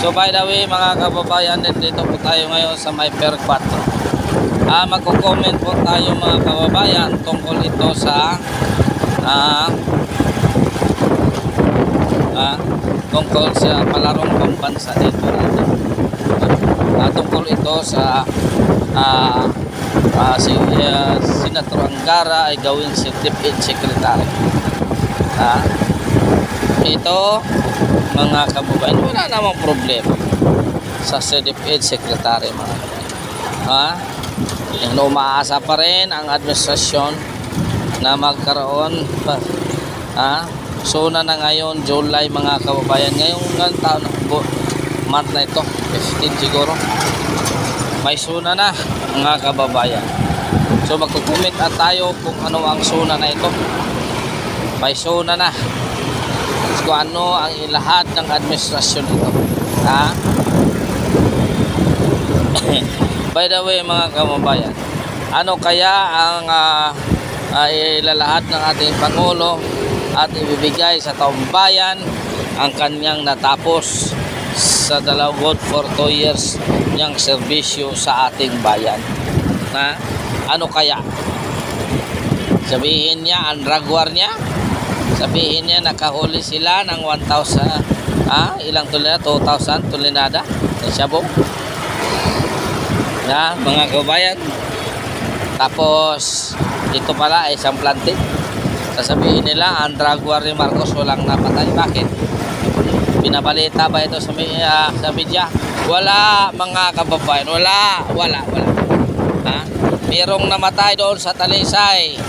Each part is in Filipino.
So by the way mga kababayan, dito po tayo ngayon sa may Per 4. Magko-comment po tayo mga kababayan tungkol ito sa tungkol sa palarong pambansa dito natin. Tungkol ito sa si Senator Angara ay gawing DepEd Secretary. Ito mga kababayan, wala namang problema sa DepEd Secretary mga kababayan. Umaasa pa rin ang administrasyon na magkaroon suna na ngayon, July mga kababayan. Ngayong taon, month na ito, 15 siguro, may suna na mga kababayan. So magkukumit at tayo kung ano ang suna na ito. May suna na kung ano ang lahat ng administrasyon ito. By the way mga kababayan, ano kaya ang ilalahat ng ating Pangulo at ibibigay sa taong bayan ang kanyang natapos sa dalawang for 2 years niyang serbisyo sa ating bayan? Ano kaya? Sabihin niya ang ragwar niya? Sabihin niya nakahuli sila ng 1,000 ilang tulinada? 2,000 tulinada sa Shabu? Mga kabayan, tapos ito pala ay isang planting. Sasabihin nila ang dragwar ni Marcos walang napatay. Bakit? Binabalita ba ito sa media? Wala mga kababayan, wala. Merong namatay doon sa Talisay,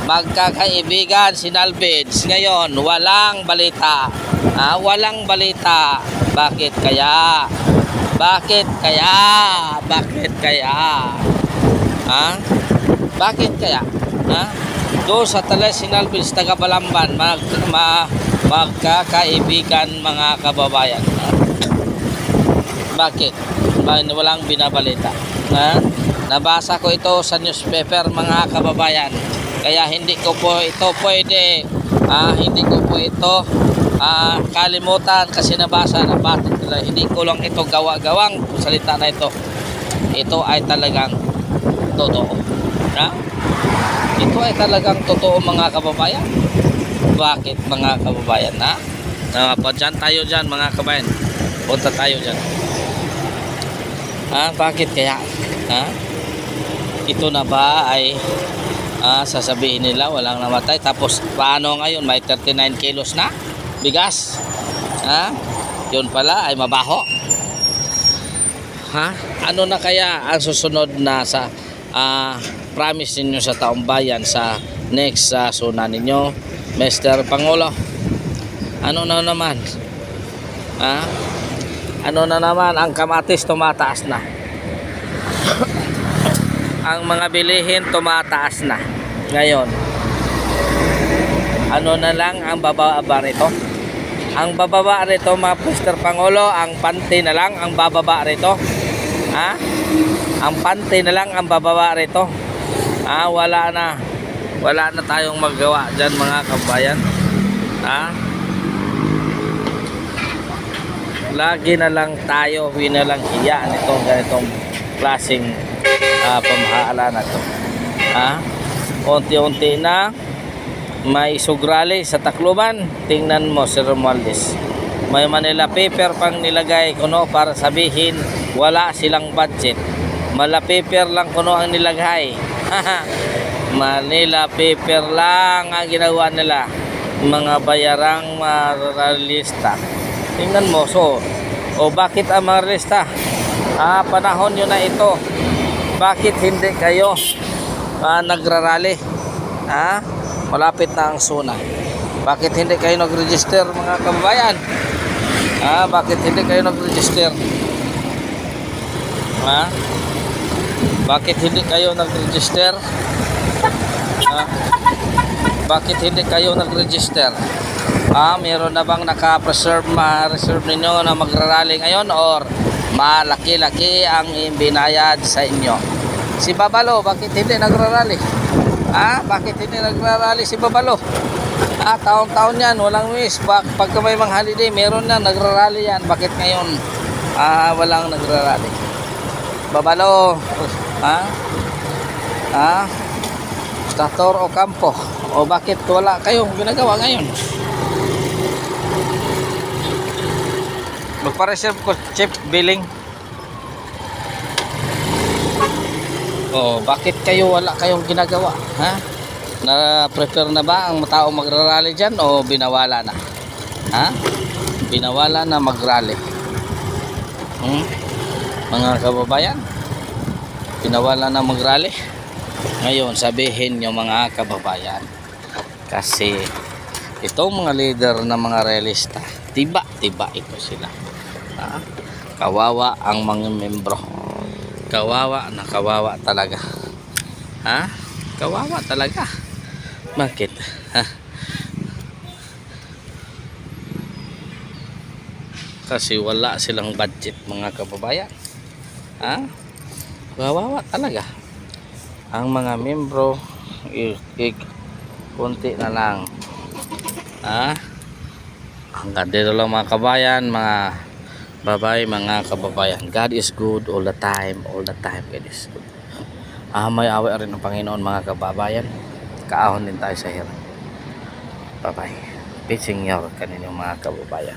magkakaibigan si Nalvids. Ngayon walang balita. Walang balita. Bakit kaya? Bakit kaya? Doon sa Talisay si Nalvids, taga Balamban, magkakaibigan mga kababayan. Bakit? Walang binabalita. Nabasa ko ito sa newspaper mga kababayan. Kaya hindi ko po ito pwede, hindi ko po ito kalimutan kasi nabasa. Hindi ko lang ito gawa-gawang salita na ito. Ito ay talagang totoo. Ito ay talagang totoo mga kababayan. Bakit mga kababayan? Dyan tayo dyan mga kababayan. Punta tayo dyan. Bakit kaya? Ito na ba ay sasabihin nila walang namatay? Tapos paano ngayon? May 39 kilos na bigas. Yun pala ay mabaho. Ano na kaya ang susunod na sa promise ninyo sa taong bayan sa next suna ninyo, Mr. Pangulo? Ano na naman? Ano na naman? Ang kamatis tumataas na. Ang mga bilihin tumataas na ngayon. Ano na lang ang bababa rito? Ang bababa rito mga Mr. Pangulo, ang panty na lang ang bababa rito. Ang panty na lang ang bababa rito. Wala na tayong magawa dyan mga kabayan. Lagi na lang tayo winalang hiya nitong ganitong klaseng pamahalaan na to. Unti-unti na may sugrali sa Tacloban. Tingnan mo si Romualdez, may Manila paper pang nilagay kuno para sabihin wala silang budget. Manila paper lang kuno ang nilagay. Manila paper lang ang ginawa nila, mga bayarang maralista. Tingnan mo. Bakit ang maralista? Panahon nyo na ito. Bakit hindi kayo nagrarally? Malapit na ang suna. Bakit hindi kayo nag-register mga kababayan? Bakit hindi kayo nag-register? Bakit hindi kayo nag-register? Bakit hindi kayo nag-register? Meron na bang naka-reserve ninyo na magrarally ngayon or malaki-laki ang binayad sa inyo? Si Babalo, bakit hindi nagrarally? Bakit hindi nagrarally si Babalo? Taon-taon yan, walang miss. Pagka may mga holiday, meron na, nagrarally yan. Bakit ngayon, walang nagrarally? Babalo, ha? Ha? Stator o kampo? O bakit wala kayong ginagawa ngayon? Magpa-reserve ko chip billing. O bakit wala kayong ginagawa? Ha? Na-prepare na ba ang tao magrarally dyan o binawala na? Ha? Binawala na magrally. Mga kababayan, binawala na magrally. Ngayon, sabihin nyo mga kababayan, kasi itong mga leader na mga realista, tiba ito sila. Ha? Kawawa ang mga membro. Kawawa na kawawa talaga. Ha? Kawawa talaga. Bakit? Ha? Kasi wala silang budget mga kababayan. Ha? Kawawa talaga. Ang mga membro kunti na lang. Ha? Hanggang dito lang mga kabayan, mga babay, mga kababayan. God is good all the time. All the time God is good. May awa rin ng Panginoon mga kababayan. Kaahon din tayo sa hirap. Bye bye. Peace in your kaninyong mga kababayan.